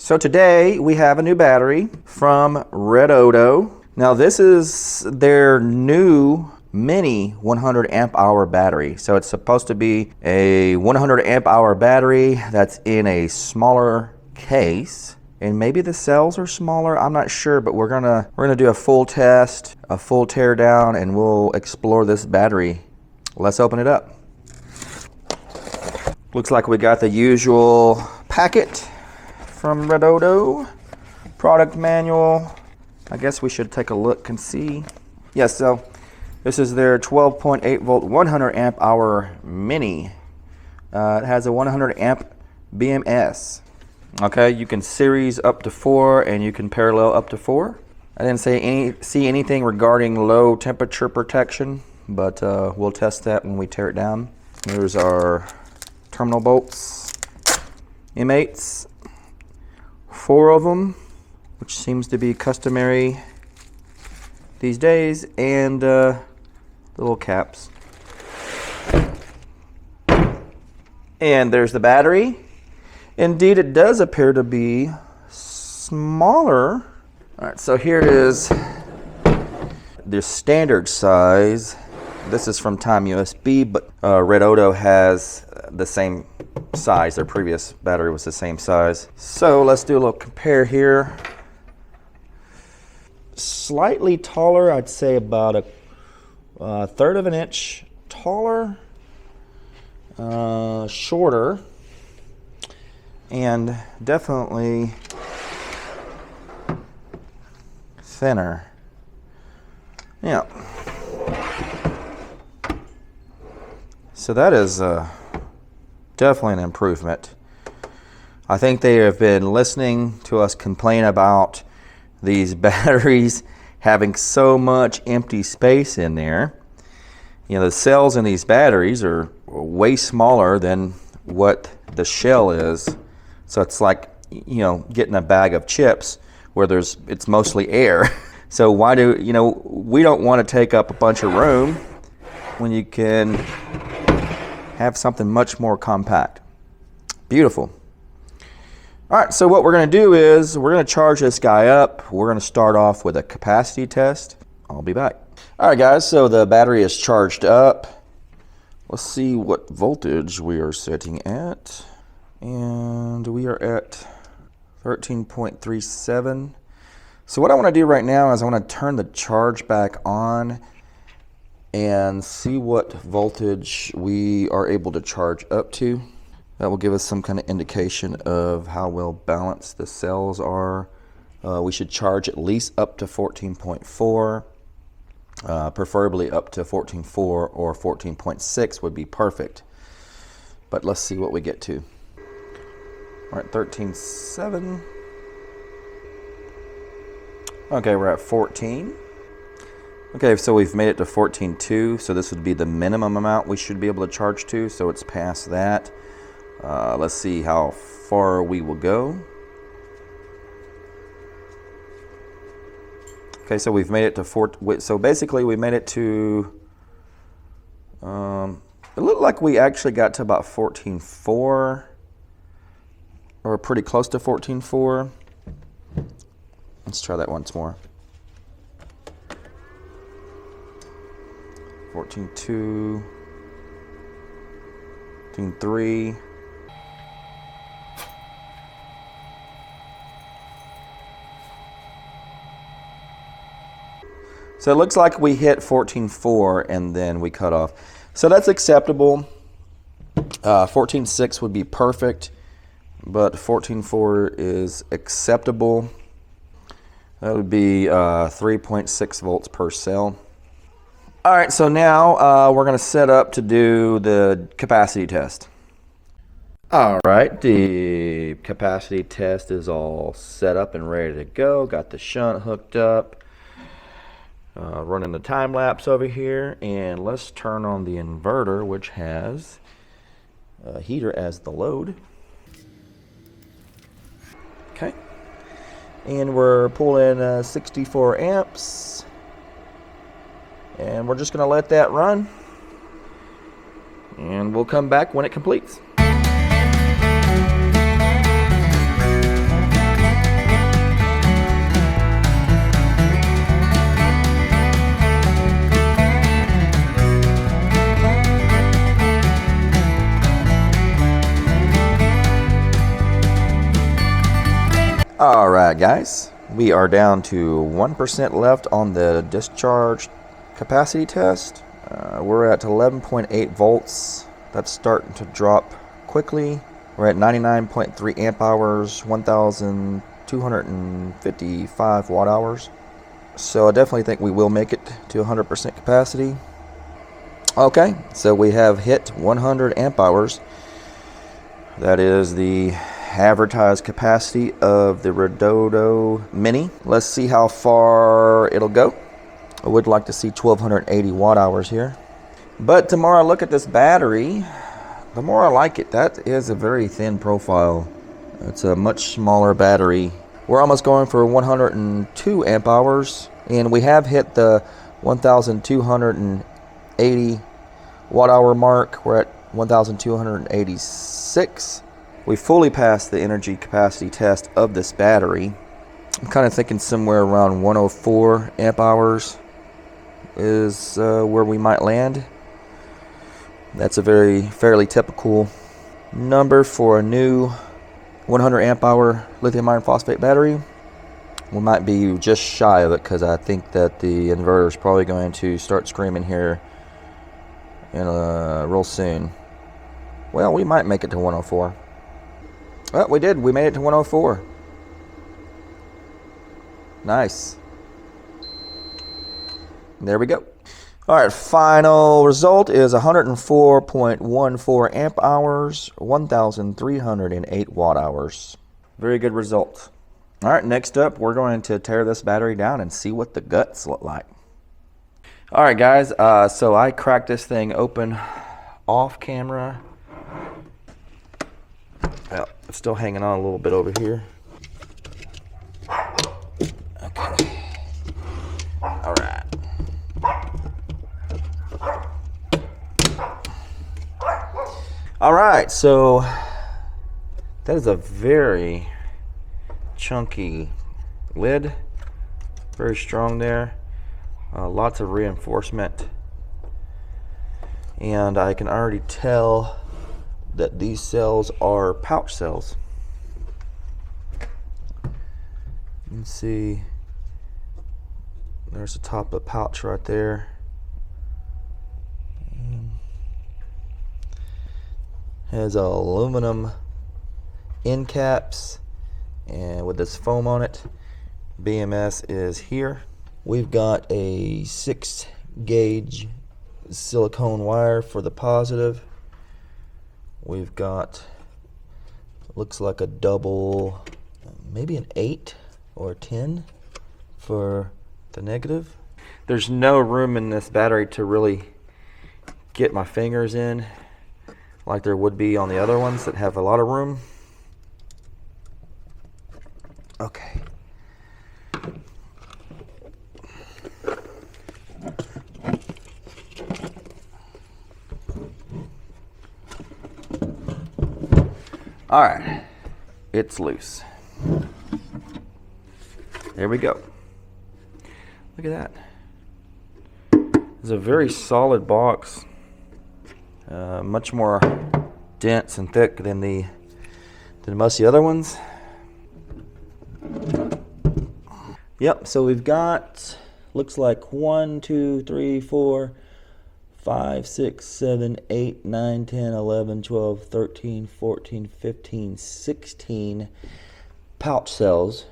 So today we have a new battery from Redodo. Now this is their new mini 100 amp hour battery. So it's supposed to be a 100 amp hour battery that's in a smaller case. And maybe the cells are smaller, I'm not sure, but we're gonna do a full test, a full tear down, and we'll explore this battery. Let's open it up. Looks like we got the usual packet from Redodo, product manual. I guess we should take a look and see. Yes, so this is their 12.8 volt 100 amp hour mini. It has a 100 amp BMS. Okay, you can series up to 4 and you can parallel up to 4. I didn't see anything regarding low temperature protection, but we'll test that when we tear it down. Here's our terminal bolts, M8s, 4 of them, which seems to be customary these days, and little caps. And there's the battery. Indeed, it does appear to be smaller. All right, so here is the standard size. This is from Time USB, but Redodo has the same size. Their previous battery was the same size. So let's do a little compare here. Slightly taller, I'd say about a 1/3 of an inch taller, shorter, and definitely thinner. Yeah. So that is definitely an improvement. I think they have been listening to us complain about these batteries having so much empty space in there. You know, the cells in these batteries are way smaller than what the shell is. So it's like, you know, getting a bag of chips where it's mostly air. So why we don't want to take up a bunch of room when you can have something much more compact. Beautiful. All right, so what we're going to do is we're going to charge this guy up. We're going to start off with a capacity test. I'll be back. All right, guys, so the battery is charged up. Let's see what voltage we are setting at. And we are at 13.37. So what I want to do right now is I want to turn the charge back on and see what voltage we are able to charge up to. That will give us some kind of indication of how well balanced the cells are. We should charge at least up to 14.4, preferably up to 14.4 or 14.6 would be perfect. But let's see what we get to. All right, 13.7. Okay, we're at 14. Okay, so we've made it to 14.2, so this would be the minimum amount we should be able to charge to, so it's past that. Let's see how far we will go. Okay, so we've made it to so basically we made it to, it looked like we actually got to about 14.4, or pretty close to 14.4. Let's try that once more. 14.2, 14.3. So it looks like we hit 14.4 and then we cut off. So that's acceptable. 14.6 would be perfect, but 14.4 is acceptable. That would be 3.6 volts per cell. All right, so now we're going to set up to do the capacity test. All right, the capacity test is all set up and ready to go. Got the shunt hooked up. Running the time lapse over here, and let's turn on the inverter, which has a heater as the load. Okay, and we're pulling 64 amps, and we're just going to let that run, and we'll come back when it completes. All right, guys, we are down to 1% left on the discharge capacity test. We're at 11.8 volts. That's starting to drop quickly. We're at 99.3 amp hours, 1,255 watt hours. So I definitely think we will make it to 100% capacity. Okay, so we have hit 100 amp hours. That is the advertised capacity of the Redodo Mini. Let's see how far it'll go. I would like to see 1,280 watt hours here. But the more I look at this battery, the more I like it. That is a very thin profile. It's a much smaller battery. We're almost going for 102 amp hours, and we have hit the 1,280 watt hour mark. We're at 1,286. We fully passed the energy capacity test of this battery. I'm kind of thinking somewhere around 104 amp hours is where we might land. That's a fairly typical number for a new 100 amp hour lithium iron phosphate battery. We might be just shy of it because I think that the inverter is probably going to start screaming here in real soon. Well, we might make it to 104. Well, we did. We made it to 104. Nice. There we go. All right, final result is 104.14 amp hours, 1,308 watt hours. Very good result. All right, next up, we're going to tear this battery down and see what the guts look like. All right, guys, so I cracked this thing open off camera. Well, it's still hanging on a little bit over here. Okay. All right. All right, so that is a very chunky lid, very strong there, lots of reinforcement, and I can already tell that these cells are pouch cells. You can see there's the top of the pouch right there. Has aluminum end caps and with this foam on it. BMS is here. We've got a 6-gauge silicone wire for the positive. We've got, looks like a double, maybe an 8 or a 10 for the negative. There's no room in this battery to really get my fingers in like there would be on the other ones that have a lot of room. Okay. All right, it's loose. There we go. Look at that. It's a very solid box. Much more dense and thick than most of the other ones. Yep, so we've got, looks like 1, 2, 3, 4, 5, 6, 7, 8, 9, 10, 11, 12, 13, 14, 15, 16 pouch cells.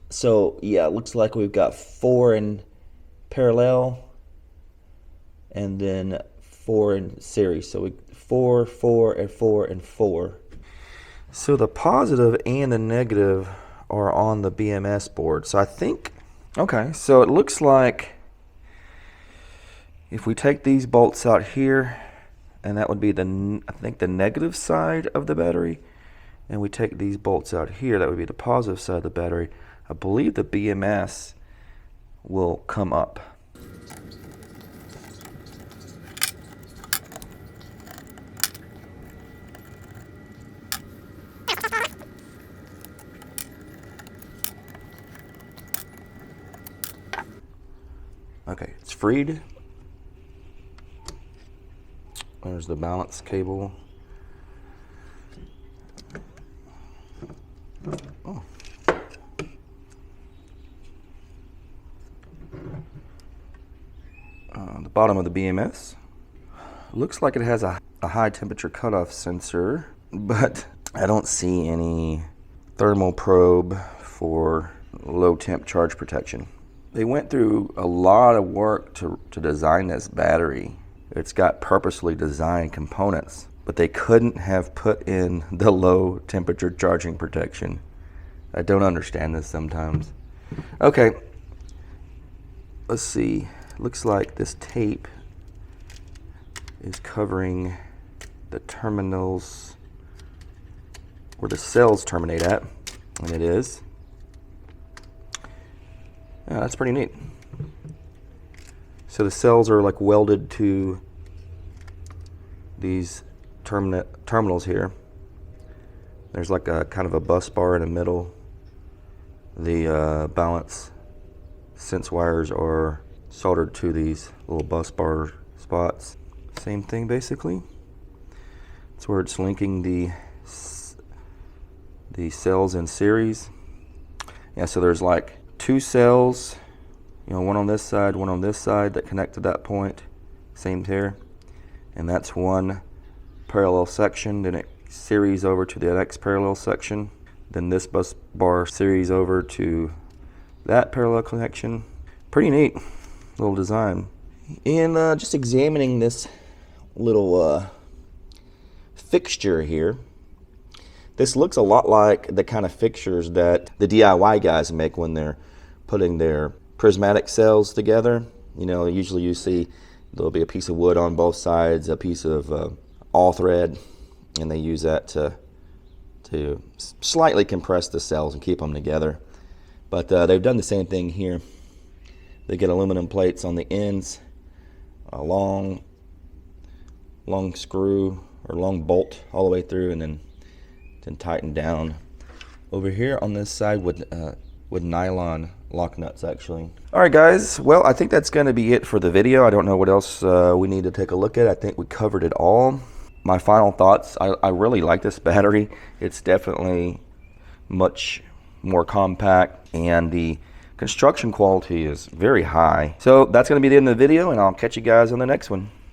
So yeah, it looks like we've got 4 in parallel and then 4 in series. So 4, 4, and 4, and 4. So the positive and the negative are on the BMS board. So I think, okay, so it looks like if we take these bolts out here, and that would be I think the negative side of the battery, and we take these bolts out here, that would be the positive side of the battery. I believe the BMS will come up. Okay, it's freed. There's the balance cable. Oh, bottom of the BMS. Looks like it has a high temperature cutoff sensor, but I don't see any thermal probe for low temp charge protection. They went through a lot of work to design this battery. It's got purposely designed components, but they couldn't have put in the low temperature charging protection. I don't understand this sometimes. Okay, let's see. Looks like this tape is covering the terminals where the cells terminate at, and it is. Yeah, that's pretty neat. So the cells are like welded to these terminals here. There's like a kind of a bus bar in the middle. The balance sense wires are soldered to these little bus bar spots. Same thing basically. It's where it's linking the cells in series. Yeah, so there's like 2 cells, you know, one on this side, one on this side that connect to that point. Same here. And that's one parallel section. Then it series over to the next parallel section. Then this bus bar series over to that parallel connection. Pretty neat little design. And just examining this little fixture here, this looks a lot like the kind of fixtures that the DIY guys make when they're putting their prismatic cells together. You know, usually you see there'll be a piece of wood on both sides, a piece of all thread, and they use that to slightly compress the cells and keep them together. But they've done the same thing here. They get aluminum plates on the ends, a long screw or long bolt all the way through, and then tighten down. Over here on this side with nylon lock nuts actually. All right guys, well I think that's going to be it for the video. I don't know what else we need to take a look at. I think we covered it all. My final thoughts, I really like this battery. It's definitely much more compact and the construction quality is very high. So that's going to be the end of the video, and I'll catch you guys on the next one.